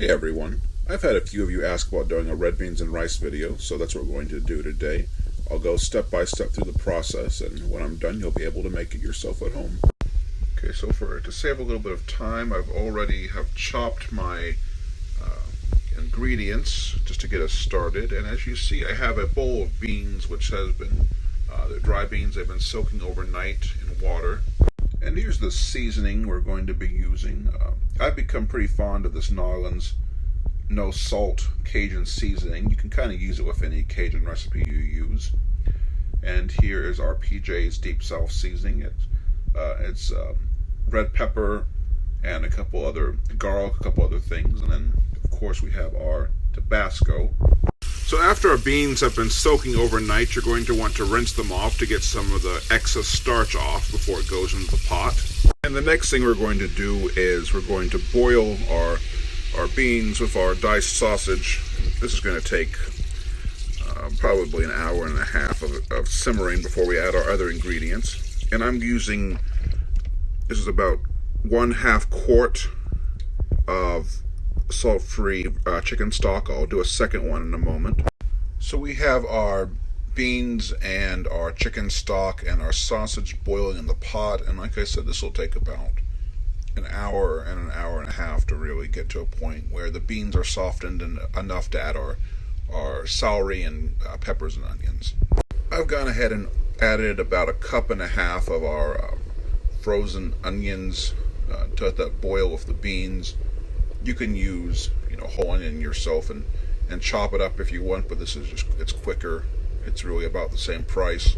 Hey everyone, I've had a few of you ask about doing a red beans and rice video, so that's what we're going to do today. I'll go step by step through the process, and when I'm done you'll be able to make it yourself at home. Okay, so to save a little bit of time, I've already chopped my ingredients just to get us started, and as you see I have a bowl of beans which has been, the dry beans have been soaking overnight in water. And here's the seasoning we're going to be using. I've become pretty fond of this Narland's no salt Cajun seasoning. You can kind of use it with any Cajun recipe you use. And here is our PJ's Deep South seasoning. It's red pepper and a couple other garlic, a couple other things, and then of course we have our Tabasco. So after our beans have been soaking overnight, you're going to want to rinse them off to get some of the excess starch off before it goes into the pot. And the next thing we're going to do is we're going to boil our beans with our diced sausage. This is going to take probably an hour and a half of simmering before we add our other ingredients. And I'm using, this is about 1/2 quart of salt-free chicken stock. I'll do a second one in a moment. So we have our beans and our chicken stock and our sausage boiling in the pot, and like I said, this will take about an hour and a half to really get to a point where the beans are softened and enough to add our celery and peppers and onions. I've gone ahead and added about 1.5 cups of our frozen onions to let that boil with the beans. You can use, whole onion yourself and chop it up if you want, but this is just, it's quicker. It's really about the same price.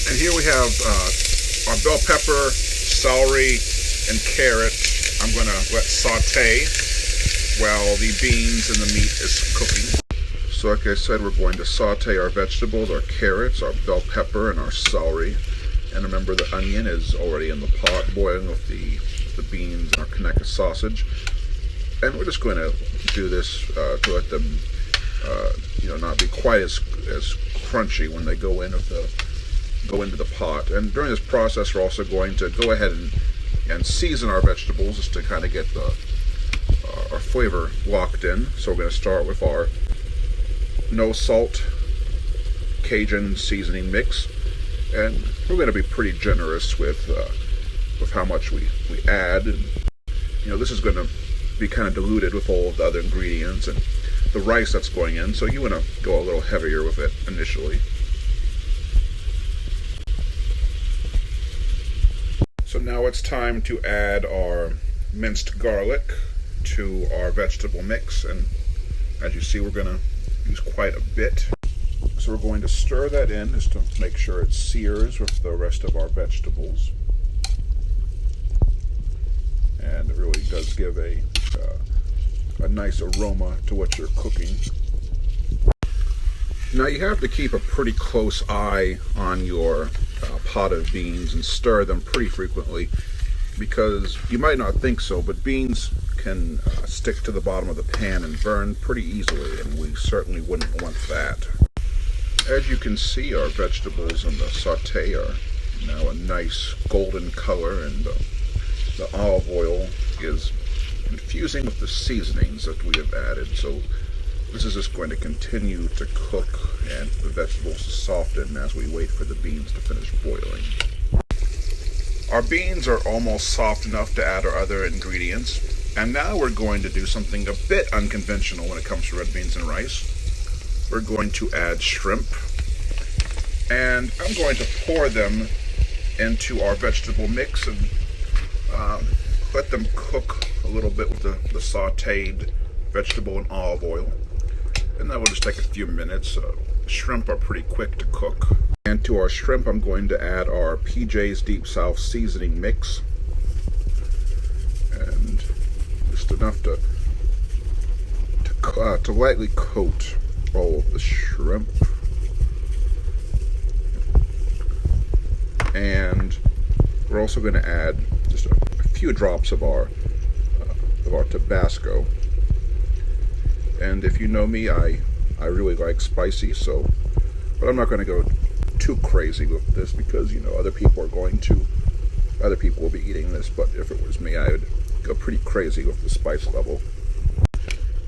And here we have our bell pepper, celery, and carrot. I'm going to let saute while the beans and the meat is cooking. So like I said, we're going to saute our vegetables, our carrots, our bell pepper, and our celery. And remember, the onion is already in the pot boiling with the beans and our Kaneka sausage. And we're just going to do this to let them, not be quite as crunchy when they go into the pot. And during this process, we're also going to go ahead and season our vegetables just to kind of get our flavor locked in. So we're going to start with our no salt Cajun seasoning mix, and we're going to be pretty generous with how much we add. And, this is going to be kind of diluted with all of the other ingredients and the rice that's going in, so you want to go a little heavier with it initially. So now it's time to add our minced garlic to our vegetable mix, and as you see, we're going to use quite a bit. So we're going to stir that in just to make sure it sears with the rest of our vegetables. And it really does give a nice aroma to what you're cooking. Now you have to keep a pretty close eye on your pot of beans and stir them pretty frequently, because you might not think so, but beans can stick to the bottom of the pan and burn pretty easily, and we certainly wouldn't want that. As you can see, our vegetables and the saute are now a nice golden color, and the olive oil is infusing with the seasonings that we have added. So this is just going to continue to cook and the vegetables to soften as we wait for the beans to finish boiling. Our beans are almost soft enough to add our other ingredients. And now we're going to do something a bit unconventional when it comes to red beans and rice. We're going to add shrimp. And I'm going to pour them into our vegetable mix and let them cook a little bit with the sauteed vegetable and olive oil. And that will just take a few minutes. Shrimp are pretty quick to cook. And to our shrimp, I'm going to add our PJ's Deep South seasoning mix. And just enough to lightly coat all of the shrimp. And we're also going to add just a few drops of our Tabasco. And if you know me, I really like spicy, but I'm not going to go too crazy with this because other people will be eating this. But if it was me, I would go pretty crazy with the spice level.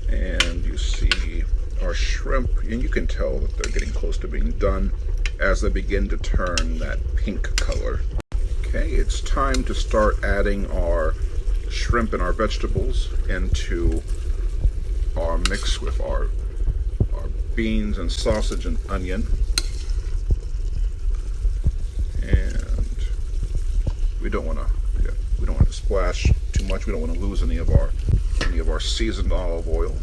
And you see our shrimp, and you can tell that they're getting close to being done as they begin to turn that pink color. Okay, it's time to start adding our shrimp and our vegetables into our mix with our beans and sausage and onion. And we don't want to splash too much. We don't want to lose any of our seasoned olive oil.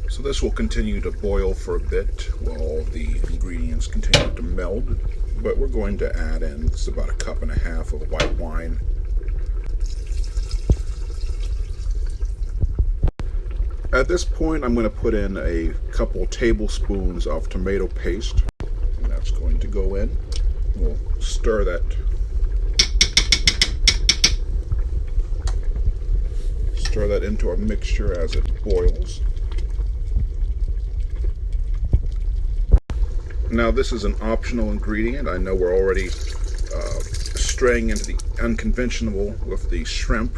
So this will continue to boil for a bit while the ingredients continue to meld. But we're going to add in, it's about 1.5 cups of white wine. At this point, I'm going to put in a couple tablespoons of tomato paste, and that's going to go in. We'll stir that. Stir that into our mixture as it boils. Now this is an optional ingredient. I know we're already straying into the unconventional with the shrimp,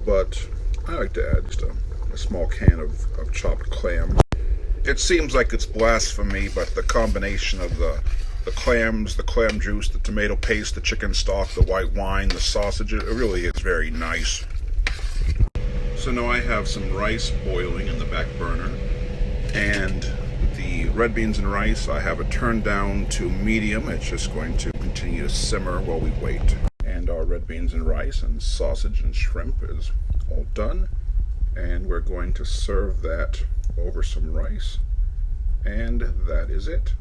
but I like to add just a small can of chopped clams. It seems like it's blasphemy, but the combination of the clams, the clam juice, the tomato paste, the chicken stock, the white wine, the sausage, it really is very nice. So now I have some rice boiling in the back burner, and the red beans and rice, I have it turned down to medium. It's just going to continue to simmer while we wait. And our red beans and rice and sausage and shrimp is all done. And we're going to serve that over some rice. And that is it.